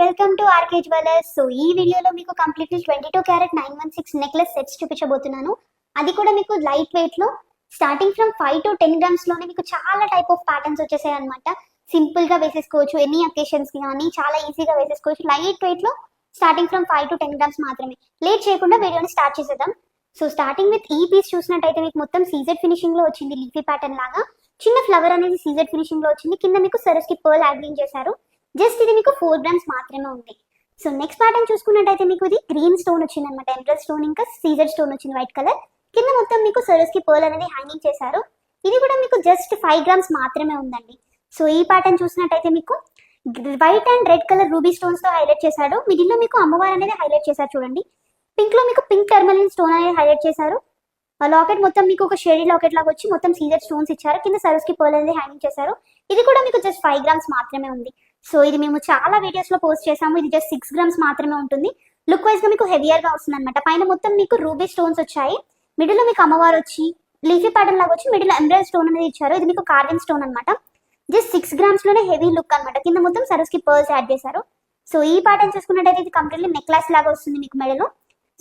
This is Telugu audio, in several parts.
Welcome to RK jewellers. So ఈ వీడియోలో మీకు కంప్లీట్లీ 22 క్యారెట్ 916 నెక్లెస్ సెట్స్ చూపించబోతున్నాను. అది కూడా మీకు లైట్ వెయిట్ లో స్టార్టింగ్ ఫ్రమ్ 5 to 10 గ్రామ్స్ లోనే మీకు చాలా టైప్ ఆఫ్ ప్యాటర్న్స్ వచ్చేసాయి అనమాట. సింపుల్ గా వేసేసుకోవచ్చు, ఎన్ని అకేషన్స్ కి కానీ చాలా ఈజీగా వేసేసుకోవచ్చు. లైట్ వెయిట్ లో స్టార్టింగ్ ఫ్రమ్ 5 to 10 గ్రామ్స్ మాత్రమే. లేట్ చేయకుండా వీడియోని స్టార్ట్ చేసేద్దాం. సో స్టార్టింగ్ విత్ ఈ పీస్ చూసినట్టయితే మీకు మొత్తం సీజెడ్ ఫినిషింగ్ లో వచ్చింది. లీఫీ ప్యాటర్న్ లాగా చిన్న ఫ్లవర్ అనేది సీజెడ్ ఫినిషింగ్ లో వచ్చింది. కింద మీకు సరస్కి పర్ల్ యాడ్లింగ్ చేశారు. జస్ట్ ఇది మీకు 4 గ్రామ్స్ మాత్రమే ఉంది. సో నెక్స్ట్ ప్యాటర్న్ చూసుకున్నట్టయితే మీకు ఇది గ్రీన్ స్టోన్ వచ్చింది అనమాట. ఎమరల్డ్ స్టోన్ ఇంకా సీజెడ్ స్టోన్ వచ్చింది వైట్ కలర్. కింద మొత్తం మీకు సరస్కి పర్ల్ అనేది హ్యాంగింగ్ చేశారు. ఇది కూడా మీకు జస్ట్ 5 గ్రామ్స్ మాత్రమే ఉందండి. సో ఈ ప్యాటర్న్ చూసినట్టయితే మీకు white and red colour ruby stones తో హైలైట్ చేశాడు. మిడిల్ లో మీకు అమ్మవారు అనేది హైలైట్ చేశారు చూడండి. పింక్ లో మీకు పింక్ టర్మలిన్ స్టోన్ అనేది హైలైట్ చేశారు. లాకెట్ మొత్తం మీకు ఒక షేడీ లాకెట్ లాగా వచ్చి మొత్తం సీజెడ్ స్టోన్స్ ఇచ్చారు. కింద సరస్కి పర్ల్ అనేది హ్యాంగింగ్ చేశారు. ఇది కూడా మీకు జస్ట్ 5 గ్రామ్స్ మాత్రమే ఉంది. సో ఇది మేము చాలా వీడియోస్ లో పోస్ట్ చేసాము. ఇది జస్ట్ 6 గ్రామ్స్ మాత్రమే ఉంటుంది. లుక్ వైజ్ గా మీకు హెవియర్ గా వస్తుంది అనమాట. పైన మొత్తం మీకు రూబీ స్టోన్స్ వచ్చాయి. మిడిల్ లో మీకు అమ్మవారు వచ్చి లీఫీ ప్యాటర్న్ లాగా వచ్చి మిడిల్ ఎంబ్రాయిడరీ స్టోన్ అనేది ఇచ్చారు. ఇది మీకు కార్వింగ్ స్టోన్ అనమాట. జస్ట్ 6 గ్రామ్స్ లోనే హెవీ లుక్ అనమాట. కింద మొత్తం సరస్కి పర్ల్స్ యాడ్ చేశారు. సో ఈ ప్యాటర్న్ చూసుకున్నట్టయితే ఇది కంప్లీట్లీ నెక్లెస్ లాగా వస్తుంది మీకు మెడలో.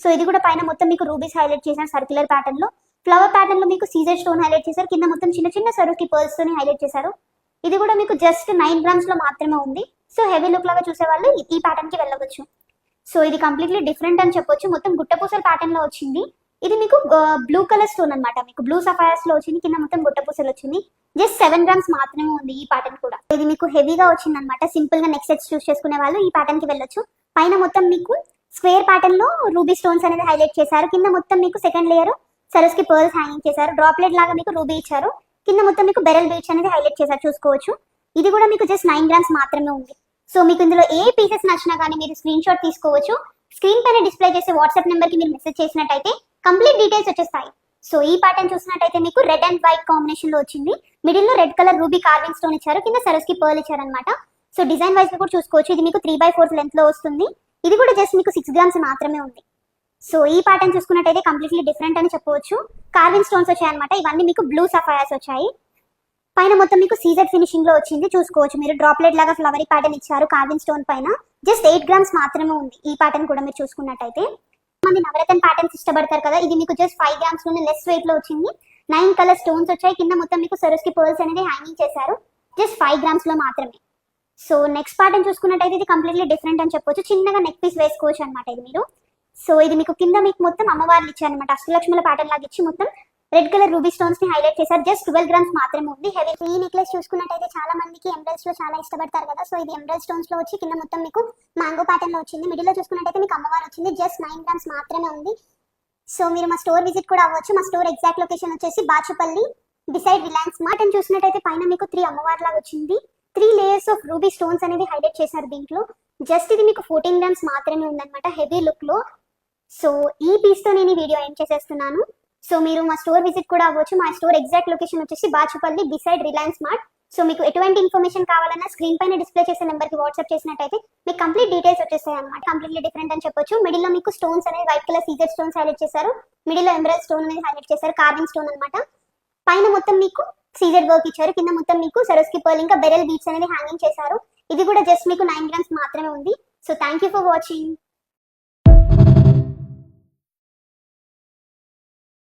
సో ఇది కూడా పైన మొత్తం మీకు రూబీస్ హైలైట్ చేశారు సర్క్యులర్ ప్యాటర్న్ లో. ఫ్లవర్ ప్యాటర్న్ లో మీకు సీజెడ్ స్టోన్ హైలైట్ చేశారు. కింద మొత్తం చిన్న చిన్న సరస్కి పర్ల్స్ తోని హైలైట్ చేశారు. ఇది కూడా మీకు జస్ట్ 9 గ్రామ్స్ లో మాత్రమే ఉంది. సో హెవీ లుక్ లాగా చూసే వాళ్ళు ఈ ప్యాటర్న్ కి వెళ్ళవచ్చు. సో ఇది కంప్లీట్లీ డిఫరెంట్ అని చెప్పొచ్చు. మొత్తం గుట్టపూసల ప్యాటర్న్ లో వచ్చింది. ఇది మీకు బ్లూ కలర్ స్టోన్ అనమాట. మీకు బ్లూ సఫైర్స్ లో వచ్చింది. కింద మొత్తం గుట్టపూసలు వచ్చింది. జస్ట్ 7 గ్రామ్స్ మాత్రమే ఉంది ఈ ప్యాటర్న్ కూడా. ఇది మీకు హెవీగా వచ్చింది అనమాట. సింపుల్ గా నెక్ సెట్స్ చూస్ చేసుకునే వాళ్ళు ఈ ప్యాటర్న్ కి వెళ్ళొచ్చు. పైన మొత్తం మీకు స్క్వేర్ ప్యాటర్న్ లో రూబీ స్టోన్స్ అనేది హైలైట్ చేశారు. కింద మొత్తం మీకు సెకండ్ లేయర్ సరస్కి పర్ల్స్ హ్యాంగింగ్ చేశారు. డ్రాప్లెట్ లాగా మీకు రూబీ ఇచ్చారు. కింద మొత్తం మీకు బెరల్ బీచ్ అనేది హైలైట్ చేశారు చూసుకోవచ్చు. ఇది కూడా మీకు జస్ట్ 9 గ్రామ్స్ మాత్రమే ఉంది. సో మీకు ఇందులో ఏ పీసెస్ నచ్చినా కానీ మీరు స్క్రీన్ షాట్ తీసుకోవచ్చు. స్క్రీన్ పైన డిస్ప్లే చేసే వాట్సాప్ నెంబర్ కి మీరు మెసేజ్ చేసినట్టయితే కంప్లీట్ డీటెయిల్స్ వచ్చేస్తాయి. సో ఈ ప్యాటర్న్ చూసినట్టయితే మీకు రెడ్ అండ్ వైట్ కాంబినేషన్ లో వచ్చింది. మిడిల్ లో red colour ruby carving stone ఇచ్చారు. కింద సరస్కి పర్ల్ ఇచ్చారు అనమాట. సో డిజైన్ వైజ్ గా కూడా చూసుకోవచ్చు. ఇది మీకు 3/4 లెంత్ లో వస్తుంది. ఇది కూడా జస్ట్ మీకు 6 గ్రామ్స్ మాత్రమే ఉంది. సో ఈ ప్యాటర్న్ చూసుకున్నట్టయితే కంప్లీట్లీ డిఫరెంట్ అని చెప్పవచ్చు. కార్వింగ్ స్టోన్స్ వచ్చాయన్నమాట. ఇవన్నీ మీకు బ్లూ సఫైర్స్ వచ్చాయి. పైన మొత్తం మీకు సీజెడ్ ఫినిషింగ్ లో వచ్చింది చూసుకోవచ్చు. మీరు డ్రాప్లెట్ లాగా ఫ్లవరీ ప్యాటర్న్ ఇచ్చారు కార్వింగ్ స్టోన్ పైన. జస్ట్ 8 గ్రామ్స్ మాత్రమే ఉంది ఈ ప్యాటర్న్ కూడా మీరు చూసుకున్నట్టయితే. మంది నవరత్న ప్యాటర్న్స్ ఇష్టపడతారు కదా. ఇది మీకు జస్ట్ 5 గ్రామ్స్ లోనే లెస్ వెయిట్ లో వచ్చింది. 9 కలర్ స్టోన్స్ వచ్చాయి. కింద మొత్తం మీకు సరస్కి పర్ల్స్ అనేది హ్యాంగింగ్ చేశారు. జస్ట్ 5 గ్రామ్స్ లో మాత్రమే. సో నెక్స్ట్ ప్యాటర్న్ చూసుకున్నట్టయితే ఇది కంప్లీట్లీ డిఫరెంట్ అని చెప్పొచ్చు. చిన్నగా నెక్ పీస్ వేసుకోవచ్చు అనమాట ఇది మీరు. సో ఇది మీకు కింద మీకు మొత్తం అమ్మవార్లు ఇచ్చారనమాట. అష్టలక్ష్ముల ప్యాటర్న్ లాగా ఇచ్చి మొత్తం రెడ్ కలర్ రూబీ స్టోన్స్ ని హైలైట్ చేశారు. జస్ట్ 12 గ్రామ్స్ మాత్రమే ఉంది. హెవీ. ఈ నెక్లెస్ చూసుకున్నట్టయితే చాలా మందికి ఎమరల్డ్స్ లో చాలా ఇష్టపడతారు కదా. సో ఇది ఎమరల్డ్ స్టోన్స్ లో వచ్చి కింద మొత్తం మీకు మ్యాంగో ప్యాటర్న్ లో వచ్చింది. మిడిల్ లో చూసుకున్నట్టయితే మీకు అమ్మవారు వచ్చింది. జస్ట్ 9 గ్రామ్స్ మాత్రమే ఉంది. సో మీరు మా స్టోర్ విజిట్ కూడా అవ్వచ్చు. మా స్టోర్ ఎగ్జాక్ట్ లొకేషన్ వచ్చేసి బాచుపల్లి బిసైడ్ రిలయన్స్ మార్ట్. అని చూసినట్టయితే పైన మీకు 3 అమ్మవారు లాగా వచ్చింది. 3 లేయర్స్ ఆఫ్ రూబీ స్టోన్స్ అనేది హైలైట్ చేశారు దీంట్లో. జస్ట్ ఇది మీకు 14 గ్రామ్స్ మాత్రమే ఉందన్నమాట హెవీ లుక్ లో. సో ఈ పీస్ తో నేను ఈ వీడియో ఎండ్ చేసేస్తున్నాను. సో మీరు మా స్టోర్ విజిట్ కూడా అవ్వచ్చు. మా స్టోర్ ఎగ్జాక్ట్ లొకేషన్ వచ్చేసి Bachupally beside Reliance mart. So మీకు ఎటువంటి ఇన్ఫర్మేషన్ కావాలన్నా స్క్రీన్ పైన డిస్ప్లే చేసే నెంబర్ కి వాట్సాప్ చేసినట్టయితే మీకు కంప్లీట్ డీటెయిల్స్ వచ్చేస్తాయి అనమాట. కంప్లీట్లీ డిఫరెంట్ అని చెప్పొచ్చు. మిడిల్ లో మీకు స్టోన్స్ అనేది white colour CZ stones highlight చేశారు. మిడిల్ లో ఎమరల్డ్ స్టోన్ అనేది హైలైట్ చేశారు. కార్వింగ్ స్టోన్ అనమాట. పైన మొత్తం మీకు సీజెడ్ వర్క్ ఇచ్చారు. కింద మొత్తం మీకు సరస్కి పర్ల్ ఇంకా బెరల్ బీట్స్ అనేది హ్యాంగింగ్ చేశారు. ఇది కూడా జస్ట్ మీకు 9 గ్రామ్స్ మాత్రమే ఉంది. So thank you for watching.